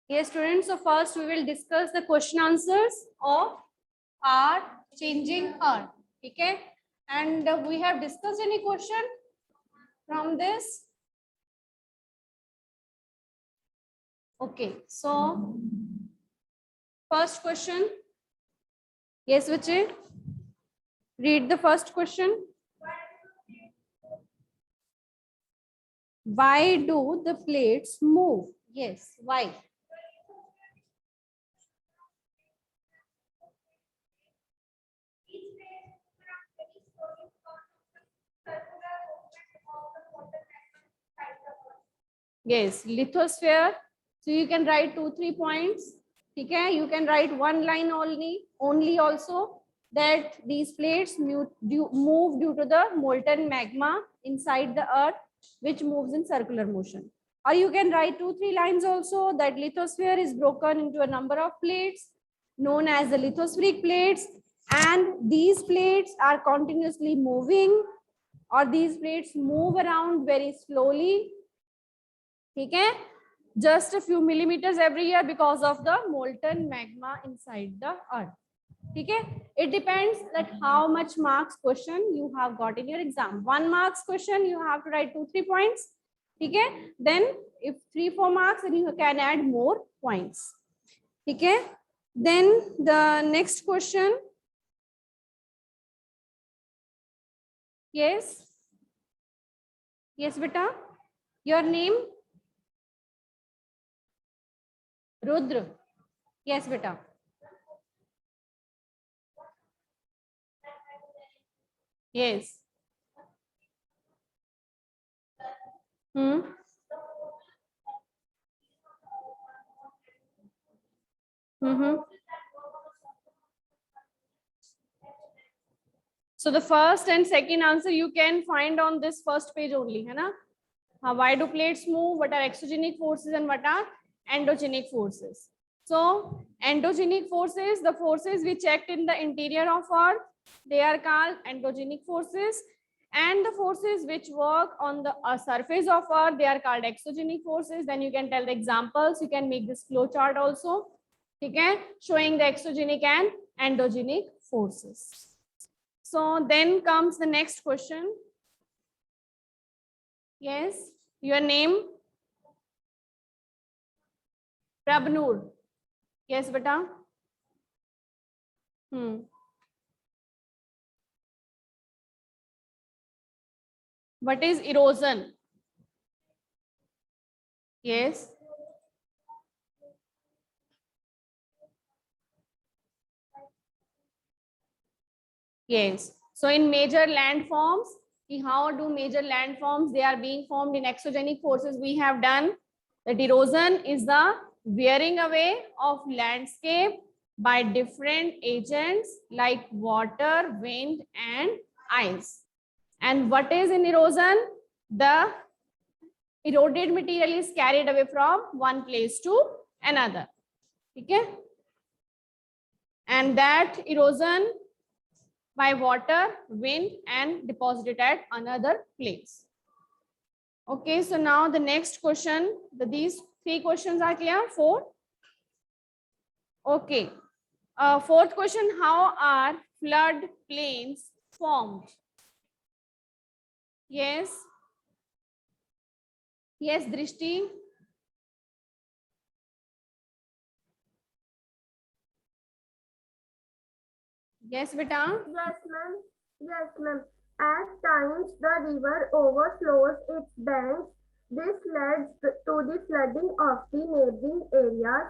Yes, students. So first we will discuss the question answers of our changing earth. Okay, and we have discussed any question from this? Okay, so first question. Yes, Vichi. Read the first question. Why do the plates move? Yes, why? Yes, lithosphere. So you can write 2-3 points. Okay, you can write one line only also that these plates move due to the molten magma inside the earth, which moves in circular motion. Or you can write 2-3 lines also that lithosphere is broken into a number of plates known as the lithospheric plates, and these plates are continuously moving, or these plates move around very slowly. Okay, just a few millimeters every year because of the molten magma inside the earth. Okay, it depends that how much marks question you have got in your exam. 1 marks question you have to write 2-3 points. Okay, then if 3-4 marks, then you can add more points. Okay, then the next question. Yes, yes beta, your name? Rudra. Yes beta. Yes. Hmm. Mm-hmm. So the first and second answer you can find on this first page only, है ना? Why do plates move? What are exogenic forces and what are endogenic forces? So endogenic forces, the forces which act in the interior of Earth, they are called endogenic forces, and the forces which work on the surface of Earth, they are called exogenic forces. Then you can tell the examples. You can make this flow chart also, okay, showing the exogenic and endogenic forces. So then comes the next question. Yes, your name? Prabnoor. Yes, beta. What is erosion? Yes. Yes. So in major landforms, how do major landforms, they are being formed in exogenic forces we have done. That erosion is the wearing away of landscape by different agents like water, wind, and ice. And what is in erosion? The eroded material is carried away from one place to another. Okay? And that erosion by water, wind, and deposited at another place. Okay, so now the next question, these 3 questions are clear. 4. Okay. Fourth question, how are flood plains formed? Yes. Yes, Drishti. Yes, beta. Yes, ma'am. Yes, ma'am. At times, the river overflows its banks. This leads to the flooding of the neighboring areas.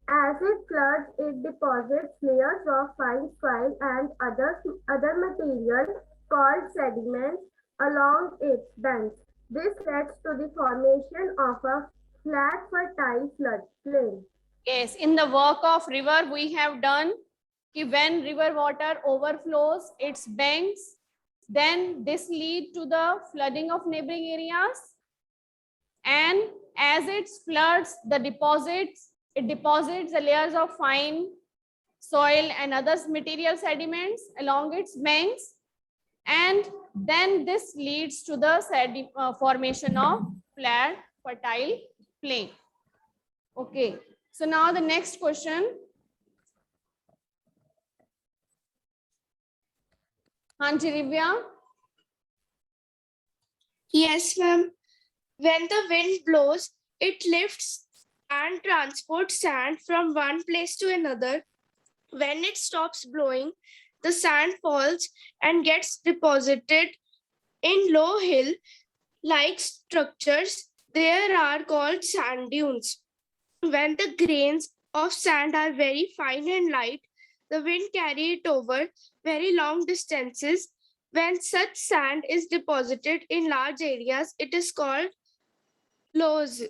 As it floods, it deposits layers of fine soil and other material called sediments along its banks. This leads to the formation of a flat, fertile floodplain. Yes, in the work of river, we have done when river water overflows its banks, then this lead to the flooding of neighboring areas. And as it floods the deposits, it deposits the layers of fine soil and other material sediments along its banks. And then this leads to the formation of flat, fertile plain. Okay. So now the next question. Hanji Divya. Yes, ma'am. When the wind blows, it lifts and transports sand from one place to another. When it stops blowing, the sand falls and gets deposited in low hill-like structures. They are called sand dunes. When the grains of sand are very fine and light, the wind carries it over very long distances. When such sand is deposited in large areas, it is called loess.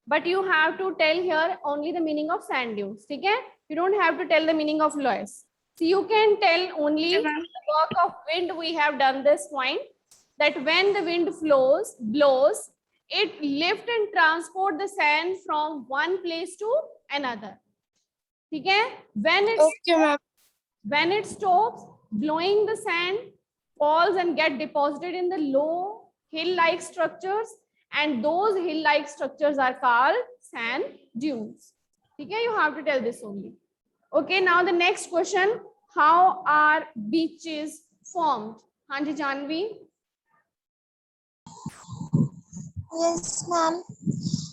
But you have to tell here only the meaning of sand dunes. Okay? You don't have to tell the meaning of loess. So you can tell only the work of wind. We have done this point that when the wind blows, it lift and transport the sand from one place to another. Okay? When it stops blowing, the sand falls and get deposited in the low hill-like structures, and those hill-like structures are called sand dunes. Okay, you have to tell this only. Okay, now the next question: how are beaches formed? Hanji Janvi. Yes, ma'am.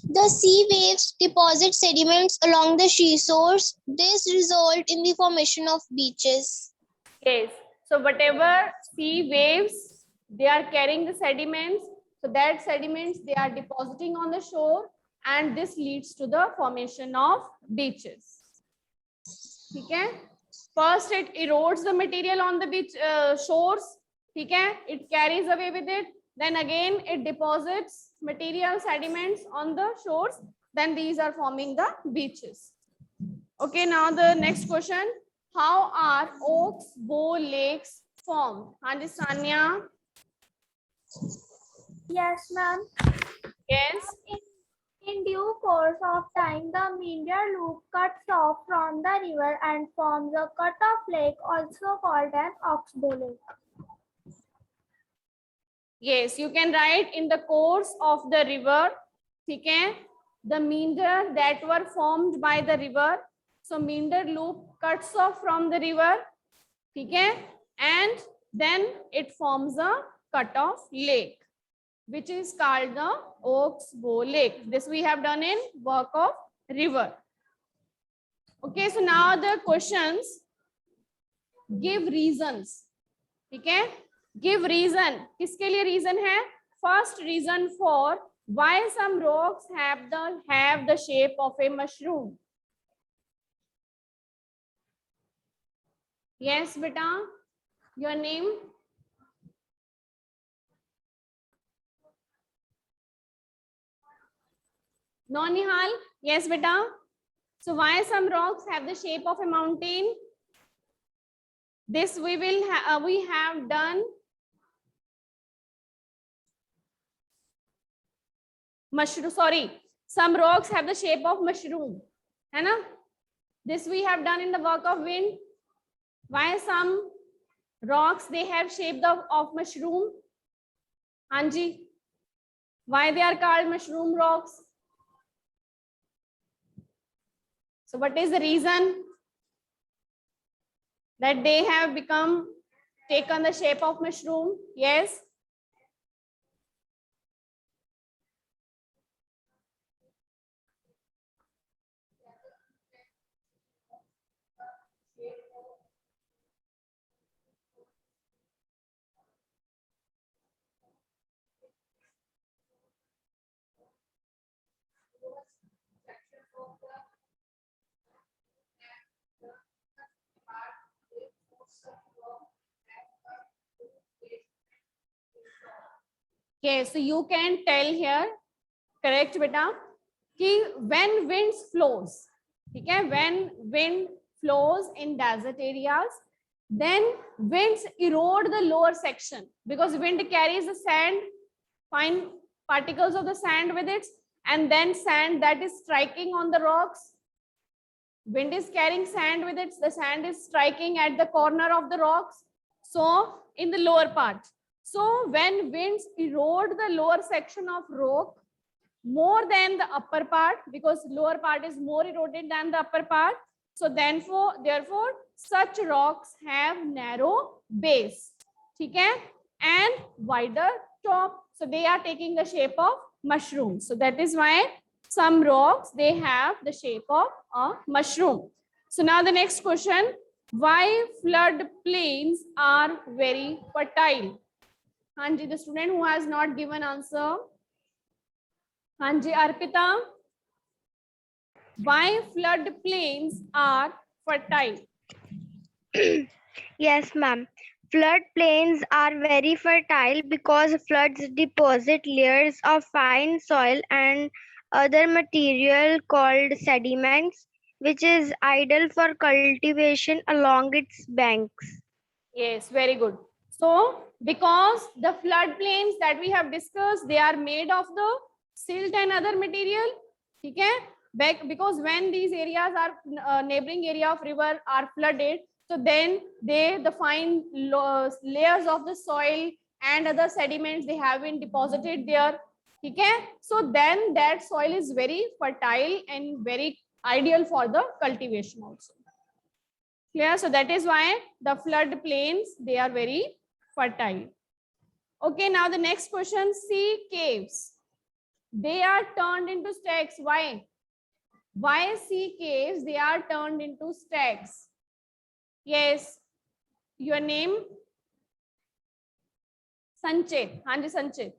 The sea waves deposit sediments along the seashores. This result in the formation of beaches. Yes. So whatever sea waves, they are carrying the sediments. So that sediments they are depositing on the shore, and this leads to the formation of beaches. Okay. First, it erodes the material on the beach shores. Okay. It carries away with it. Then again, it deposits material sediments on the shores. Then these are forming the beaches. Okay. Now the next question. How are oxbow lakes formed? Hanji Sanya. Yes, ma'am. Yes. In due course of time, the Meander Loop cuts off from the river and forms a cut-off lake, also called an oxbow lake. Yes, you can write in the course of the river. Okay, the meander that were formed by the river. So meander loop cuts off from the river. Okay, and then it forms a cut-off lake, which is called the Oxbow Lake. This we have done in work of river. Okay, so now the questions. Give reasons. Okay, give reason. किसके लिए reason है? First reason for why some rocks have the shape of a mushroom. Yes, beta. Your name? No, Nihal. Yes, beta. So why some rocks have the shape of a mountain? This we have done. Mushroom. Sorry, some rocks have the shape of mushroom. है ना? This we have done in the work of wind. Why some rocks they have shape of mushroom? Anji. Why they are called mushroom rocks? So what is the reason that they have taken the shape of mushroom? Yes. Okay, so you can tell here, correct beta, कि when winds flows, okay, when wind flows in desert areas, then winds erode the lower section because wind carries the sand, fine particles of the sand with it, and then sand that is striking on the rocks. Wind is carrying sand with it, the sand is striking at the corner of the rocks, so in the lower part. So when winds erode the lower section of rock, more than the upper part, because lower part is more eroded than the upper part. So therefore such rocks have narrow base, okay, and wider top. So they are taking the shape of mushroom. So that is why some rocks, they have the shape of a mushroom. So now the next question, why flood plains are very fertile? Hanji, the student who has not given answer. Hanji, Arpita. Why flood plains are fertile? Yes, ma'am. Flood plains are very fertile because floods deposit layers of fine soil and other material called sediments, which is ideal for cultivation along its banks. Yes, very good. So, because the flood plains that we have discussed, they are made of the silt and other material. Okay? Because when these areas are neighboring area of river are flooded, so then the fine layers of the soil and other sediments, they have been deposited there. Okay? So then that soil is very fertile and very ideal for the cultivation also. Clear? So that is why the flood plains, they are very fertile. Okay, now the next question, sea caves. They are turned into stacks. Why? Why sea caves, they are turned into stacks? Yes. Your name? Sanchit. Hanji Sanchit.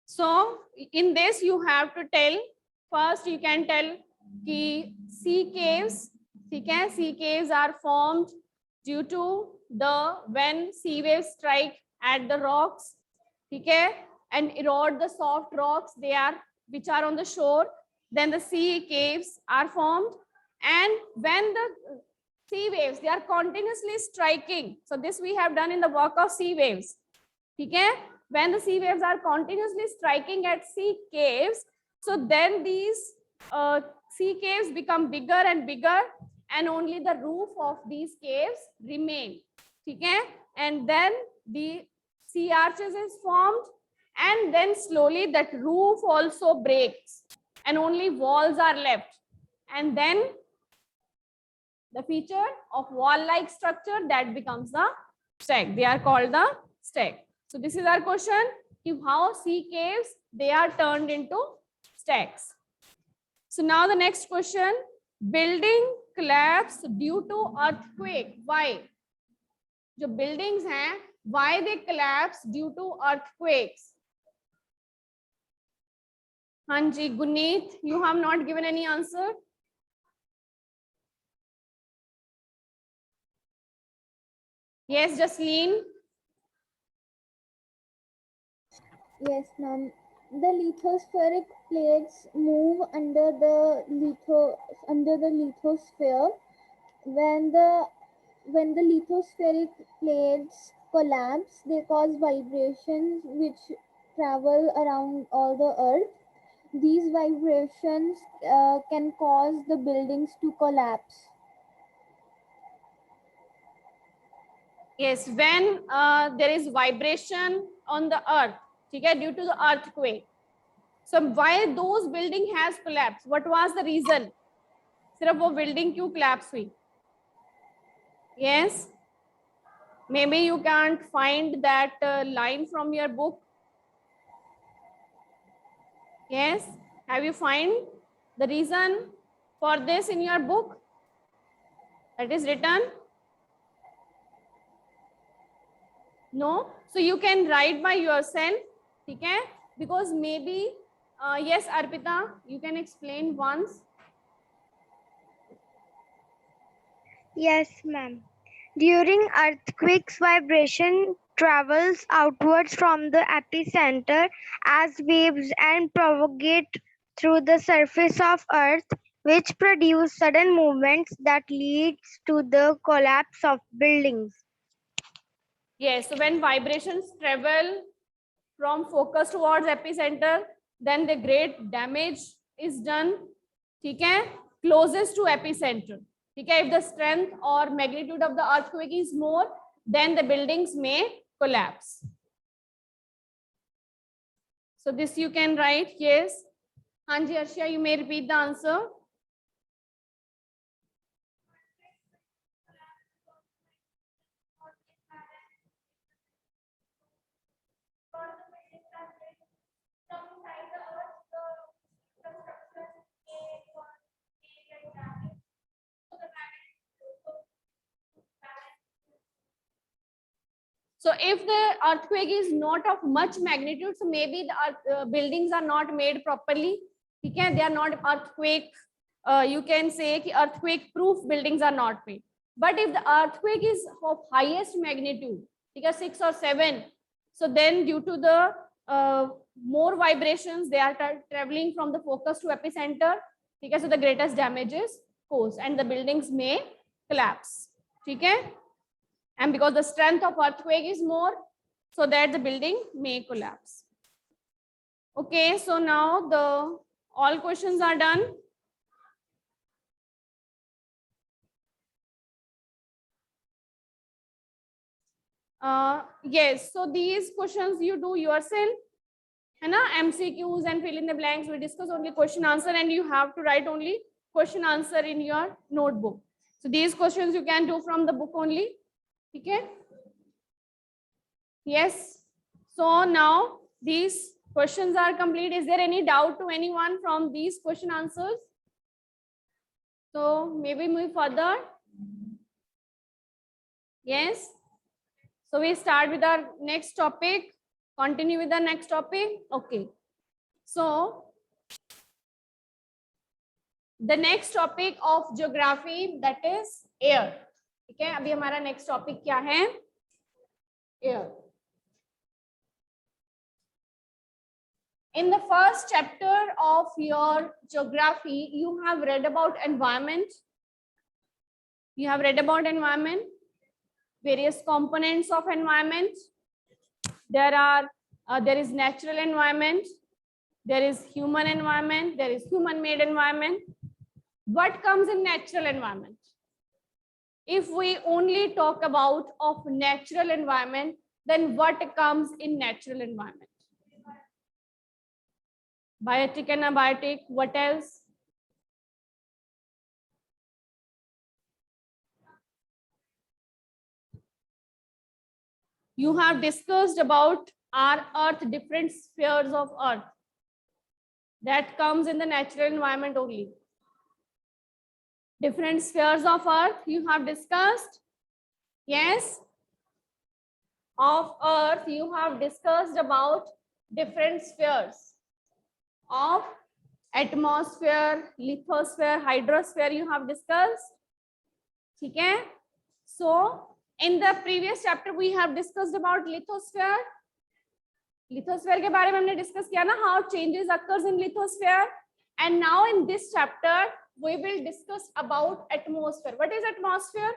So in this you have to tell, first you can tell कि sea caves, ठीक है, sea caves are formed due to when sea waves strike at the rocks, ठीक है, and erode the soft rocks which are on the shore. Then the sea caves are formed, and when the sea waves, they are continuously striking. So this we have done in the work of sea waves, ठीक है. When the sea waves are continuously striking at sea caves, so then these sea caves become bigger and bigger, and only the roof of these caves remain, okay? And then the sea arches is formed, and then slowly that roof also breaks and only walls are left, and then the feature of wall-like structure, that becomes the stack. They are called the stack. So this is our question, how sea caves, they are turned into stacks. So now the next question, building collapse due to earthquake. Why? जो buildings हैं, why they collapse due to earthquakes? Hanji, Guneet, you have not given any answer. Yes, Jasleen. Yes, ma'am. The lithospheric plates move under the lithosphere. When the lithospheric plates collapse, they cause vibrations which travel around all the earth. These vibrations can cause the buildings to collapse. Yes, when there is vibration on the earth, okay, due to the earthquake. So why those building has collapsed? What was the reason? सिर्फ वो building क्यों collapse हुई? Yes. Maybe you can't find that line from your book. Yes. Have you find the reason for this in your book? That is written? No. So you can write by yourself. Okay? Because maybe, yes, Arpita, you can explain once. Yes, ma'am. During earthquakes, vibration travels outwards from the epicenter as waves and propagate through the surface of Earth, which produce sudden movements that leads to the collapse of buildings. Yes, so when vibrations travel from focus towards epicenter, then the great damage is done, ठीक है, closest to epicenter. ठीक है, if the strength or magnitude of the earthquake is more, then the buildings may collapse. So this you can write. Yes, Hanji Arshia, you may repeat the answer. So if the earthquake is not of much magnitude, so maybe the buildings are not made properly. Okay, they are not earthquake. You can say कि earthquake-proof buildings are not made. But if the earthquake is of highest magnitude, okay, 6 or 7, so then due to the more vibrations, they are traveling from the focus to epicenter. Okay, so the greatest damage is caused, and the buildings may collapse. Okay. And because the strength of earthquake is more, so that the building may collapse. Okay, so now the all questions are done. Yes, so these questions you do yourself, है ना? MCQs and fill in the blanks. We discuss only question answer, and you have to write only question answer in your notebook. So these questions you can do from the book only. Okay. Yes. So now these questions are complete. Is there any doubt to anyone from these question answers? So maybe move further. Yes. So we start with our next topic. Continue with the next topic. Okay. So the next topic of geography, that is air. ठीक है, अभी हमारा next topic क्या है? Air. In the first chapter of your geography, you have read about environment. You have read about environment, various components of environment. There is natural environment, there is human environment, there is human-made environment. What comes in natural environment? If we only talk about of natural environment, then what comes in natural environment? Biotic and abiotic, what else? You have discussed about our earth, different spheres of earth. That comes in the natural environment only. Different spheres of earth you have discussed. Yes. Of earth you have discussed about different spheres of atmosphere, lithosphere, hydrosphere you have discussed. Okay. So in the previous chapter we have discussed about lithosphere. Lithosphere के बारे में हमने discuss किया ना, how changes occurs in lithosphere. And now in this chapter we will discuss about atmosphere. What is atmosphere?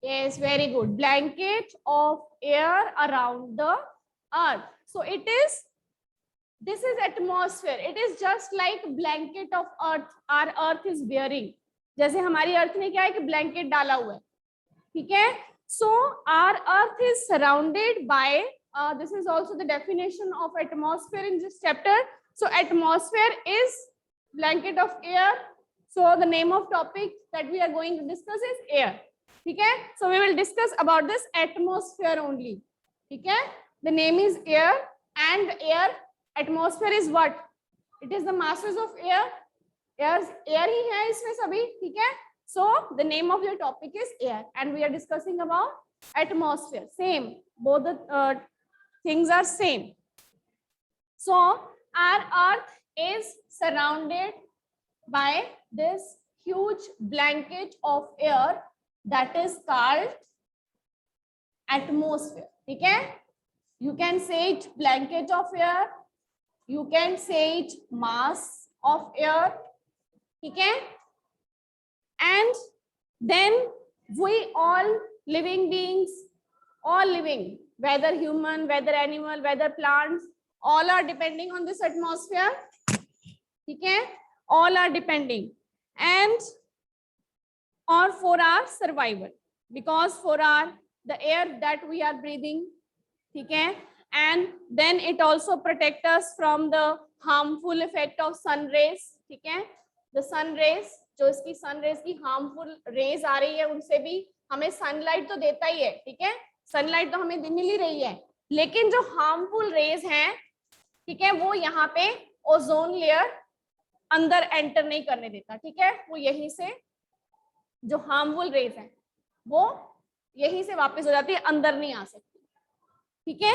Yes, very good. Blanket of air around the earth. So this is atmosphere. It is just like blanket of earth. Our earth is wearing. जैसे हमारी अर्थ में क्या है कि blanket डाला हुआ है. ठीक है. So our earth is surrounded by, this is also the definition of atmosphere in this chapter. So atmosphere is blanket of air. So the name of topic that we are going to discuss is air. Okay, so we will discuss about this atmosphere only. Okay, the name is air, and air, atmosphere is what? It is the masses of air. Air ही है इसमें सभी. ठीक है. So the name of your topic is air, and we are discussing about atmosphere. Same, both the things are same. So our earth is surrounded by this huge blanket of air that is called atmosphere. Okay, you can say it blanket of air, you can say it mass of air. Okay, and then we all living beings, all living, whether human, whether animal, whether plants, all are depending on this atmosphere. Okay, all are depending. and or for our survival, because for our the air that we are breathing, ठीक है, and then it also protect us from the harmful effect of sun rays, ठीक है, the sun rays, जो इसकी sun rays की harmful rays आ रही है उनसे भी हमें sunlight तो देता ही है, ठीक है, sunlight तो हमें मिल ही रही है, लेकिन जो harmful rays हैं, ठीक है, वो यहाँ पे ओजोन लेयर अंदर एंटर नहीं करने देता, ठीक है, वो यहीं से जो हार्मफुल रेज हैं वो यहीं से वापस हो जाती है, अंदर नहीं आ सकती, ठीक है.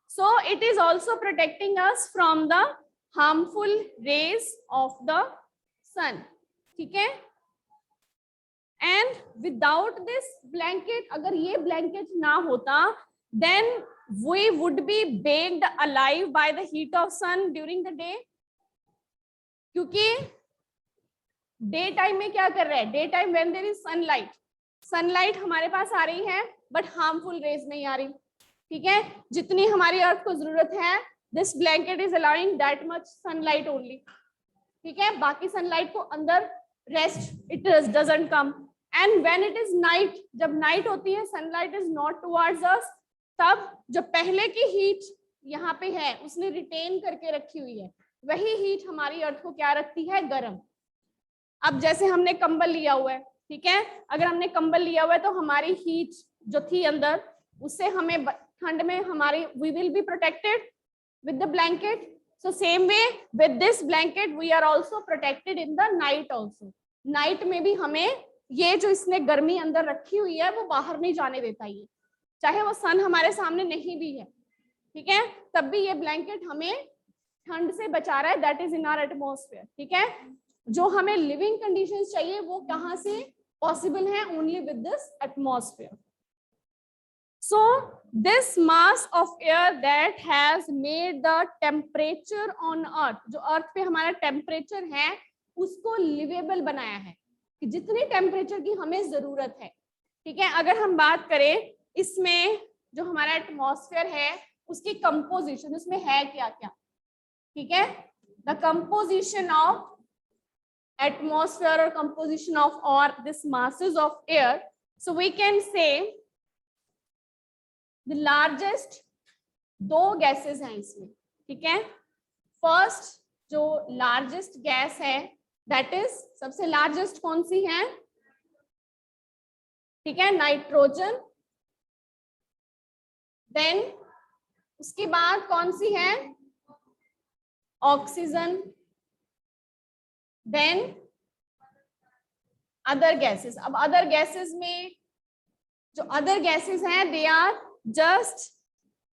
So it is also protecting us from the harmful rays of the sun, ठीक है. एंड विदाउट दिस ब्लैंकेट, अगर ये ब्लैंकेट ना होता, then we would be baked alive by the heat of sun during the day. क्योंकि day time में क्या कर रहे हैं, day time when there is sunlight, sunlight हमारे पास आ रही है बट हार्मफुल रेज नहीं आ रही, ठीक है, जितनी हमारी अर्थ को जरूरत है, this blanket is allowing that much sunlight only, ठीक है, बाकी सनलाइट को अंदर rest it doesn't come. And when it is night, जब नाइट होती है, सनलाइट इज नॉट टुवर्ड्स अस, तब जो पहले की हीट यहाँ पे है उसने रिटेन करके रखी हुई है, वही हीट हमारी अर्थ को क्या रखती है, गर्म. अब जैसे हमने कंबल लिया हुआ है, ठीक है, अगर हमने कंबल लिया हुआ है तो हमारी हीट जो थी अंदर, उससे हमें ठंड में हमारी we will be protected with the blanket. So same way with this blanket we are also protected in the night also. Night में भी हमें ये जो इसने गर्मी अंदर रखी हुई है वो बाहर नहीं जाने देता, ये चाहे वो सन हमारे सामने नहीं भी है, ठीक है, तब भी ये ब्लैंकेट हमें ठंड से बचा रहा है. That is in our atmosphere, ठीक है. जो हमें लिविंग कंडीशंस चाहिए वो कहाँ से पॉसिबल है, only with this atmosphere. So this mass of air that has made the temperature on earth, जो अर्थ पे हमारा टेम्परेचर है उसको लिवेबल बनाया है, कि जितनी टेम्परेचर की हमें जरूरत है, ठीक है. अगर हम बात करें इसमें जो हमारा एटमॉस्फेयर है उसकी कंपोजिशन, उसमें है क्या क्या, ठीक है, the composition of atmosphere or composition of or this masses of air. So we can say the largest दो gases हैं इसमें, ठीक है. फर्स्ट जो लार्जेस्ट गैस है that is, सबसे लार्जेस्ट कौन सी है, ठीक है, नाइट्रोजन. देन उसके बाद कौन सी है, ऑक्सीजन. Then other gases. अब अदर गैसेस में जो अदर गैसेस हैं दे आर जस्ट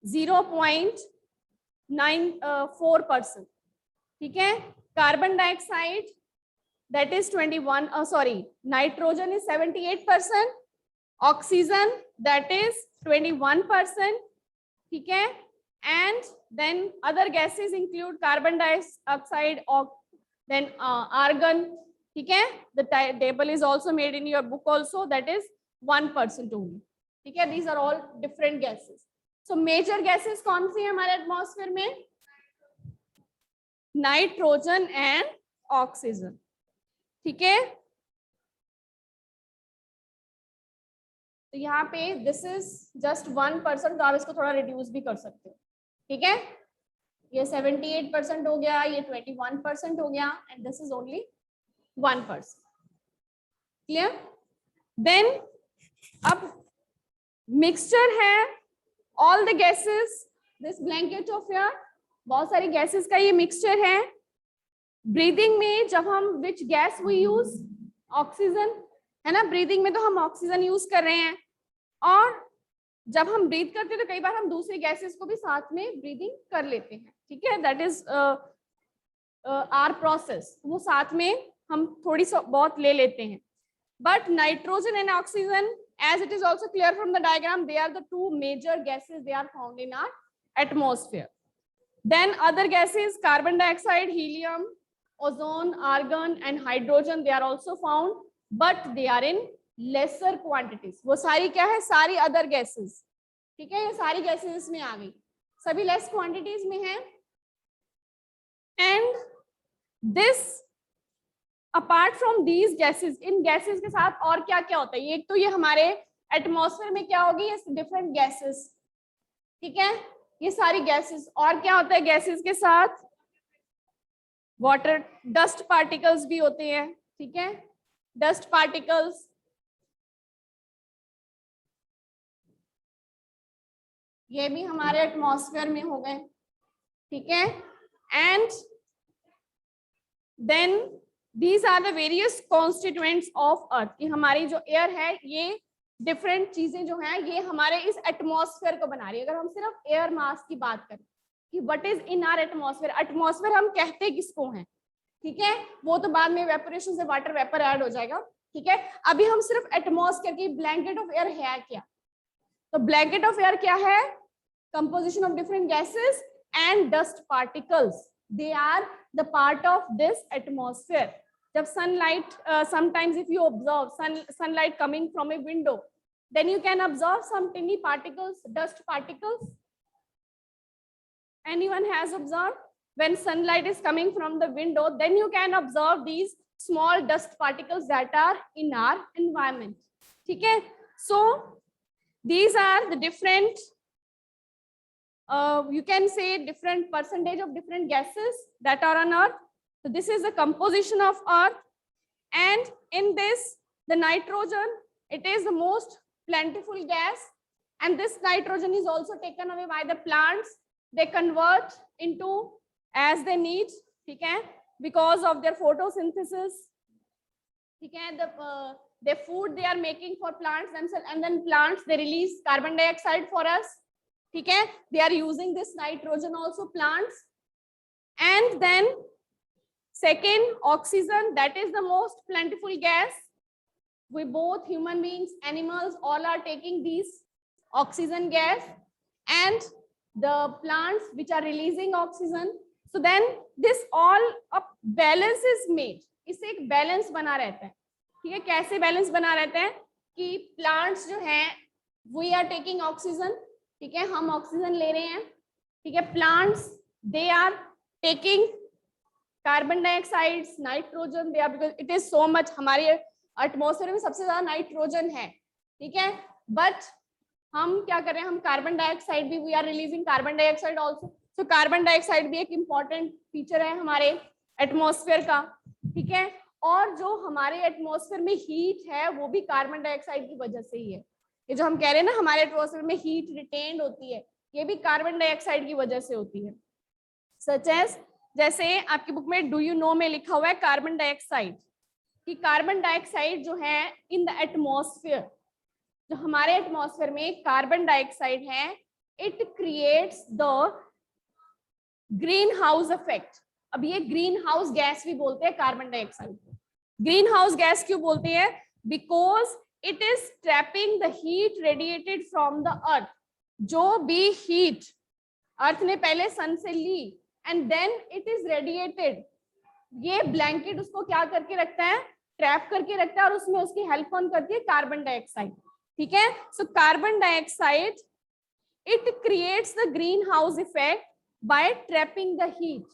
0.94%, ठीक है. Carbon dioxide that is 21, sorry, nitrogen is 78%, oxygen that is 21%, ठीक है. And then other gases include carbon dioxide, then argon, ठीक है, the table is also made in your book also, that is 1% only, ठीक है. these are all different gases. so major gases कौन सी है हमारे एटमॉस्फेयर में, नाइट्रोजन एंड ऑक्सीजन, ठीक है. तो यहाँ पे दिस इज जस्ट 1%, तो आप इसको थोड़ा रिड्यूस भी कर सकते हो, ठीक है. ये 78% हो गया, ये 21% हो गया, and this is only 1%. Clear. Then अब मिक्सचर है all the gases, this blanket of air, बहुत सारी गैसेस का ये मिक्सचर है. ब्रीदिंग में जब हम which gas we use, oxygen, है ना, ब्रीदिंग में तो हम ऑक्सीजन यूज कर रहे हैं, और जब हम ब्रीथ करते हैं तो कई बार हम दूसरी गैसेस को भी साथ में ब्रीदिंग कर लेते हैं, ठीक है. दैट इज आवर प्रोसेस, वो साथ में हम थोड़ी बहुत ले लेते हैं. But nitrogen and oxygen, as it is also clear from the diagram, they are the two major gases, they are found in our atmosphere. Then other gases, carbon dioxide, helium, ozone, argon and hydrogen, they are also found, but they are in lesser quantities. वो सारी क्या है, सारी other gases, ठीक है, ये सारी gases इसमें आ गई, सभी less quantities में है. And this apart from these gases, in gases के साथ और क्या क्या होता है? एक तो ये हमारे एटमॉस्फेयर में क्या होगी, ये डिफरेंट गैसेस, ठीक है, ये सारी गैसेस। और क्या होता है गैसेस के साथ? वाटर, डस्ट पार्टिकल्स भी होते हैं, ठीक है, डस्ट पार्टिकल्स, ये भी हमारे एटमॉस्फेयर में हो गए, ठीक है। And then these are the various constituents of earth, कि हमारी जो एयर है ये डिफरेंट चीजें जो हैं ये हमारे इस एटमॉस्फेयर को बना रही है। अगर हम सिर्फ एयर मास की बात करें कि what is in our atmosphere, atmosphere हम कहते किसको हैं, ठीक है, वो तो बाद में इवेपोरेशन से वाटर वेपर ऐड हो जाएगा, ठीक है। अभी हम सिर्फ एटमॉस्फेयर की, ब्लैंकेट ऑफ एयर है क्या? तो ब्लैंकेट ऑफ एयर क्या है? Composition of different gases and dust particles, they are the part of this atmosphere. जब sunlight, sometimes if you observe sunlight coming from a window, then you can observe some tiny particles, dust particles. Anyone has observed? When sunlight is coming from the window, then you can observe these small dust particles that are in our environment, ठीक है। So these are the different, you can say different percentage of different gases that are on earth. So this is the composition of earth, and in this the nitrogen, it is the most plentiful gas, and this nitrogen is also taken away by the plants. They convert into as they need, ठीक है, because of their photosynthesis, ठीक है, the food they are making for plants themselves, and then plants they release carbon dioxide for us, ठीक है, they are using this nitrogen also, plants. And then second, oxygen, that is the most plentiful gas. We both, human beings, animals, all are taking these oxygen gas, and the plants which are releasing oxygen. So then this all a balance is made. इससे एक balance बना रहता है, ठीक है। कैसे balance बना रहता है कि प्लांट्स जो हैं we are taking oxygen, ठीक है, हम ऑक्सीजन ले रहे हैं, ठीक है, plants they are taking carbon dioxide, nitrogen, they are, because it is so much, हमारे एटमॉस्फेयर में सबसे ज्यादा नाइट्रोजन है, ठीक है, बट हम क्या कर रहे हैं, हम कार्बन डाइऑक्साइड भी, we are releasing carbon dioxide also. So carbon dioxide भी एक इम्पॉर्टेंट फीचर है हमारे एटमॉस्फेयर का, ठीक है। और जो हमारे एटमॉस्फेयर में हीट है वो भी कार्बन डाइऑक्साइड की वजह से ही है। ये जो हम कह रहे हैं ना हमारे एटमॉस्फेयर में हीट रिटेन्ड होती है, ये भी कार्बन डाइऑक्साइड की वजह से होती है। सच एज, जैसे आपकी बुक में डू यू नो में लिखा हुआ है कार्बन डाइऑक्साइड, कि कार्बन डाइऑक्साइड जो है इन द एटमॉस्फेयर, जो हमारे एटमॉस्फेयर में कार्बन डाइऑक्साइड है, it creates the green house effect. अब ये ग्रीन हाउस गैस भी बोलते हैं कार्बन डाइऑक्साइड को। ग्रीन हाउस गैस क्यों बोलते हैं? Because it is trapping the heat radiated from the earth. जो भी हीट अर्थ ने पहले सन से ली and then it is radiated, ये ब्लैंकेट उसको क्या करके रखता है, ट्रैप करके रखता है, और उसमें उसकी हेल्प कौन करती है, कार्बन डाइऑक्साइड, ठीक है। So carbon dioxide it creates the green house effect by trapping the heat,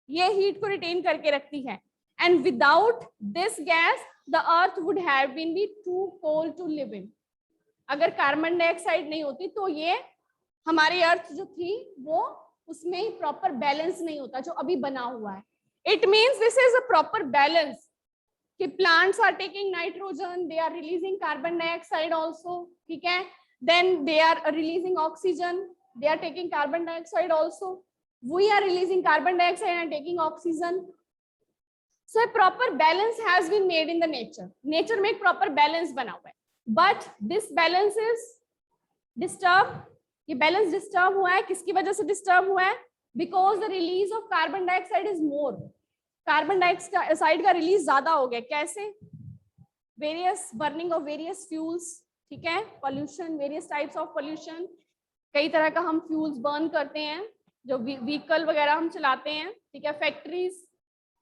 ये हीट को रिटेन करके रखती है, and without this gas the earth would have been be too cold to live in. अगर carbon dioxide नहीं होती तो ये हमारी अर्थ जो थी वो उसमें ही प्रॉपर बैलेंस नहीं होता जो अभी बना हुआ है। It means this is a proper balance कि plants are taking nitrogen, they are releasing carbon dioxide also, ठीक है, then they are releasing oxygen, they are taking carbon dioxide also, we are releasing carbon dioxide and taking oxygen. So a proper balance has been made in the nature. Nature में एक proper balance बना हुआ है, but this balance is disturb. ये balance disturb हुआ है, किसकी वजह से डिस्टर्ब हुआ है? Because the release of carbon dioxide is more. Carbon dioxide का रिलीज ज्यादा हो गया, कैसे? Various burning of various fuels, ठीक है, pollution, various types of pollution, कई तरह का हम फ्यूल्स बर्न करते हैं, जो व्हीकल वगैरह हम चलाते हैं, ठीक है,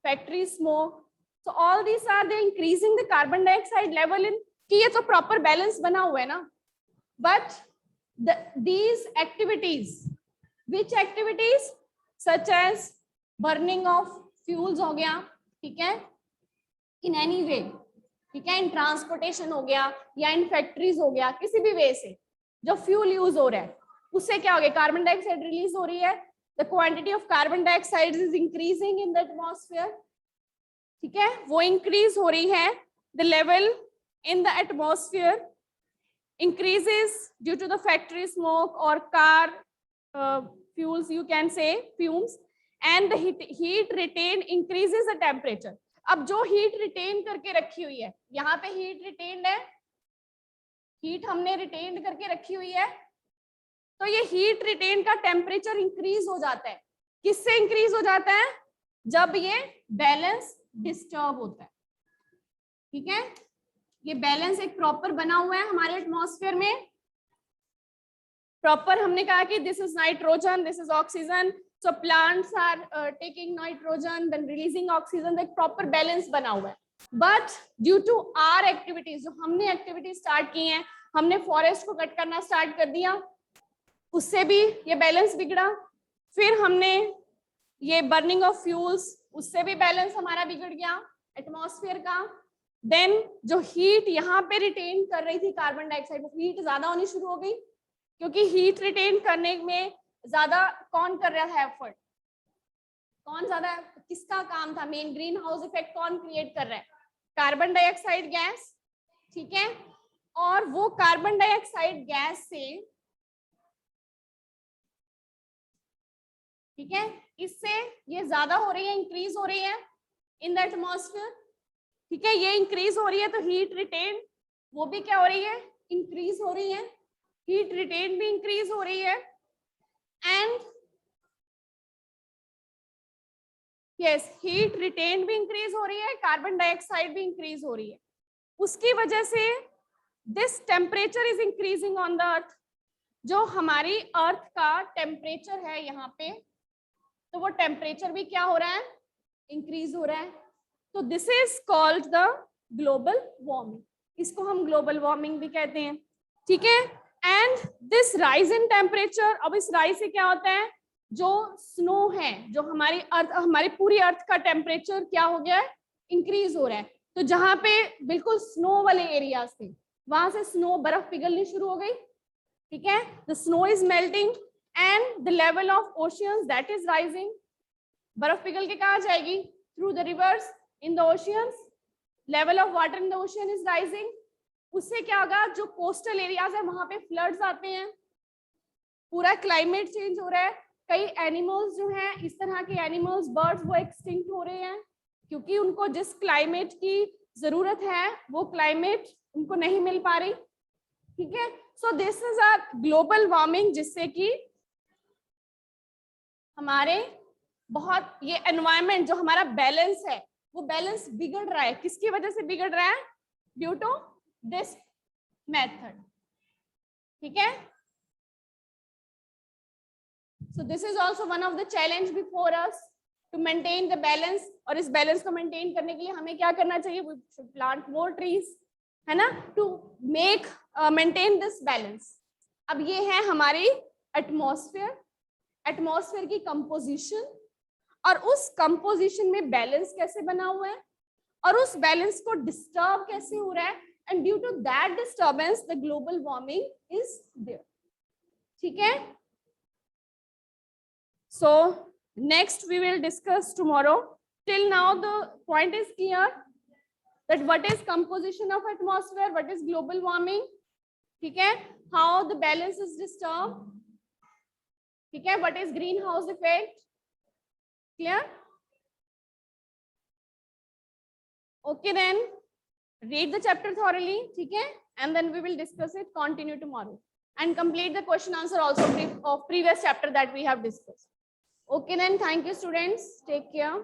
factory smoke, so all this are they increasing the carbon dioxide level in, कि ये तो प्रॉपर बैलेंस बना हुआ है ना, but these activities, which activities, such as burning of fuels हो गया, ठीक है, इन एनी वे, ठीक है, इन ट्रांसपोर्टेशन हो गया या इन फैक्ट्रीज हो गया, किसी भी वे से जो फ्यूल यूज हो रहा है उससे क्या हो गया, कार्बन डाइऑक्साइड रिलीज हो रही है, the quantity of carbon dioxide is increasing in the atmosphere, ठीक है, वो इंक्रीज हो रही है, the level in the atmosphere increases due to the factory smoke or car fuels, you can say fumes, and the heat retained increases the temperature. अब जो heat retain करके रखी हुई है, यहाँ पे हीट रिटेन्ड है, हीट हमने रिटेन करके रखी हुई है, तो ये हीट रिटेन का टेम्परेचर इंक्रीज हो जाता है। किससे इंक्रीज हो जाता है? जब ये बैलेंस डिस्टर्ब होता है, ठीक है, ये बैलेंस एक प्रॉपर बना हुआ है हमारे एटमॉस्फेयर में, प्रॉपर हमने कहा कि this is nitrogen, this is oxygen, so plants are taking nitrogen then releasing oxygen, एक प्रॉपर बैलेंस बना हुआ है। But due to our activities, जो हमने एक्टिविटीज स्टार्ट की हैं, हमने फॉरेस्ट को कट करना स्टार्ट कर दिया, उससे भी ये बैलेंस बिगड़ा, फिर हमने ये बर्निंग ऑफ फ्यूल्स, उससे भी बैलेंस हमारा बिगड़ गया एटमॉस्फेयर का। देन जो हीट यहाँ पे रिटेन कर रही थी कार्बन डाइऑक्साइड, वो हीट ज्यादा होनी शुरू हो गई, क्योंकि हीट रिटेन करने में ज्यादा कौन कर रहा था एफर्ट, कौन ज्यादा, किसका काम था, मेन ग्रीन हाउस इफेक्ट कौन क्रिएट कर रहा है, कार्बन डाइऑक्साइड गैस, ठीक है, और वो कार्बन डाइऑक्साइड गैस से, ठीक है, इससे ये ज्यादा हो रही है, इंक्रीज हो रही है इन द एटमॉस्फेयर, ठीक है, ये इंक्रीज हो रही है, तो हीट रिटेन वो भी क्या हो रही है, इंक्रीज हो रही है, हीट रिटेन भी इंक्रीज हो रही है, एंड यस, हीट रिटेन भी इंक्रीज हो रही है, कार्बन डाइऑक्साइड भी इंक्रीज हो रही है, उसकी वजह से this temperature is increasing on the earth, जो हमारी अर्थ का टेम्परेचर है यहाँ पे, तो वो टेम्परेचर भी क्या हो रहा है, इंक्रीज हो रहा है, तो this is called the global warming, इसको हम ग्लोबल वार्मिंग भी कहते हैं, ठीक है, and this rise in temperature, अब इस राइज से क्या होता है, जो स्नो है, जो हमारी अर्थ, हमारी पूरी अर्थ का टेम्परेचर क्या हो गया है, इंक्रीज हो रहा है, तो जहां पे बिल्कुल स्नो वाले एरियाज थे, वहां से स्नो, बर्फ पिघलनी शुरू हो गई, ठीक है, the snow is melting and the level of oceans that is rising, बर्फ पिघल के कहाँ जाएगी, through the reverse in the oceans, level of water in the ocean is rising, उससे क्या होगा, जो कोस्टल एरियाज है वहां पे फ्लड्स आते हैं, पूरा क्लाइमेट चेंज हो रहा है, कई एनिमल्स जो हैं, इस तरह के एनिमल्स, बर्ड्स, वो एक्सटिंक्ट हो रहे हैं, क्योंकि उनको जिस क्लाइमेट की जरूरत है वो क्लाइमेट उनको नहीं मिल पा रही, ठीक है, so this is a global warming, जिससे कि हमारे बहुत ये एनवायरनमेंट, जो हमारा बैलेंस है, वो बैलेंस बिगड़ रहा है, किसकी वजह से बिगड़ रहा है, ड्यू टू दिस मेथड, ठीक है, so this is also one of the challenge before us to maintain the balance, और इस बैलेंस को मेंटेन करने के लिए हमें क्या करना चाहिए, we should plant more trees, है ना, to make maintain this balance। अब ये है हमारी एटमॉस्फेयर, एटमॉस्फेयर की कंपोजिशन, और उस कंपोजिशन में बैलेंस कैसे बना हुआ है, और उस बैलेंस को डिस्टर्ब कैसे हो रहा है, and due to that disturbance the global warming is there, ठीक है। So next we will discuss tomorrow. Till now the point is clear that what is composition of atmosphere, what is global warming, ठीक है, how the balance is disturbed, ठीक है, what is greenhouse effect, clear? Okay, then read the chapter thoroughly, ठीक है, and then we will discuss it, continue tomorrow, and complete the question answer also of previous chapter that we have discussed. Okay, then thank you students, take care.